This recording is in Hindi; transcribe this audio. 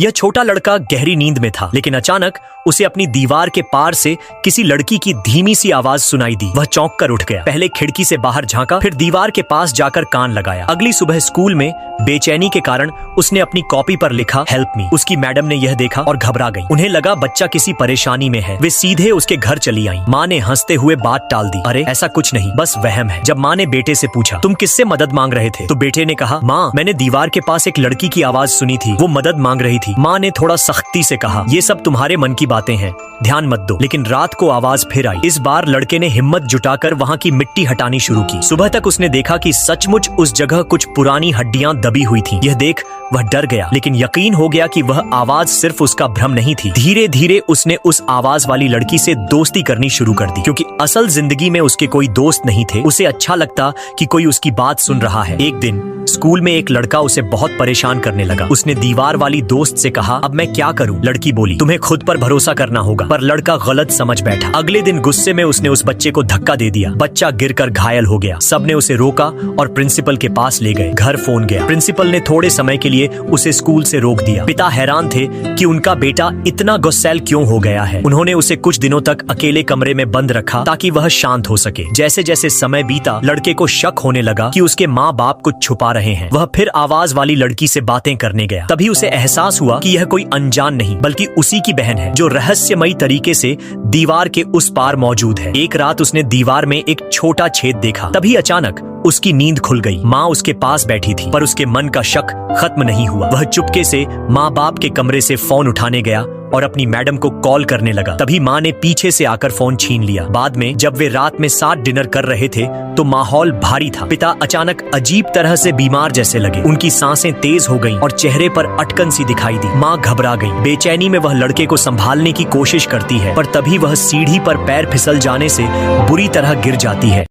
यह छोटा लड़का गहरी नींद में था, लेकिन अचानक उसे अपनी दीवार के पार से किसी लड़की की धीमी सी आवाज सुनाई दी। वह चौंक कर उठ गया। पहले खिड़की से बाहर झांका, फिर दीवार के पास जाकर कान लगाया। अगली सुबह स्कूल में बेचैनी के कारण उसने अपनी कॉपी पर लिखा हेल्प मी। उसकी मैडम ने यह देखा और घबरा गई। उन्हें लगा बच्चा किसी परेशानी में है। वे सीधे उसके घर चली आईं। माँ ने हंसते हुए बात टाल दी। अरे ऐसा कुछ नहीं, बस वहम है। जब माँ ने बेटे से पूछा तुम किससे मदद मांग रहे थे, तो बेटे ने कहा माँ मैंने दीवार के पास एक लड़की की आवाज सुनी थी, वो मदद मांग रही थी। माँ ने थोड़ा सख्ती से कहा ये सब तुम्हारे मन की बातें हैं, ध्यान मत दो। लेकिन रात को आवाज फिर आई। इस बार लड़के ने हिम्मत जुटाकर वहाँ की मिट्टी हटानी शुरू की। सुबह तक उसने देखा कि सचमुच उस जगह कुछ पुरानी हड्डियां दबी हुई थीं। यह देख वह डर गया, लेकिन यकीन हो गया कि वह आवाज सिर्फ उसका भ्रम नहीं थी। धीरे धीरे उसने उस आवाज वाली लड़की से दोस्ती करनी शुरू कर दी, क्योंकि असल जिंदगी में उसके कोई दोस्त नहीं थे। उसे अच्छा लगता कि कोई उसकी बात सुन रहा है। एक दिन स्कूल में एक लड़का उसे बहुत परेशान करने लगा। उसने दीवार वाली दोस्त से कहा अब मैं क्या करूं? लड़की बोली तुम्हें खुद पर भरोसा करना होगा। पर लड़का गलत समझ बैठा। अगले दिन गुस्से में उसने उस बच्चे को धक्का दे दिया। बच्चा गिरकर घायल हो गया। सबने उसे रोका और प्रिंसिपल के पास ले गए। घर फोन गया। प्रिंसिपल ने थोड़े समय के लिए उसे स्कूल से रोक दिया। पिता हैरान थे कि उनका बेटा इतना गुस्सैल क्यों हो गया है। उन्होंने उसे कुछ दिनों तक अकेले कमरे में बंद रखा ताकि वह शांत हो सके। जैसे जैसे समय बीता, लड़के को शक होने लगा कि उसके माँ बाप कुछ छुपा रहे हैं। वह फिर आवाज वाली लड़की से बातें करने गया। तभी उसे एहसास हुआ कि यह कोई अनजान नहीं बल्कि उसी की बहन है, जो रहस्यमयी तरीके से दीवार के उस पार मौजूद है। एक रात उसने दीवार में एक छोटा छेद देखा। तभी अचानक उसकी नींद खुल गई। माँ उसके पास बैठी थी, पर उसके मन का शक खत्म नहीं हुआ। वह चुपके से माँ बाप के कमरे से फोन उठाने गया और अपनी मैडम को कॉल करने लगा। तभी माँ ने पीछे से आकर फोन छीन लिया। बाद में जब वे रात में साथ डिनर कर रहे थे तो माहौल भारी था। पिता अचानक अजीब तरह से बीमार जैसे लगे। उनकी सांसें तेज हो गईं और चेहरे पर अटकन सी दिखाई दी। माँ घबरा गई। बेचैनी में वह लड़के को संभालने की कोशिश करती है, पर तभी वह सीढ़ी पर पैर फिसल जाने से बुरी तरह गिर जाती है।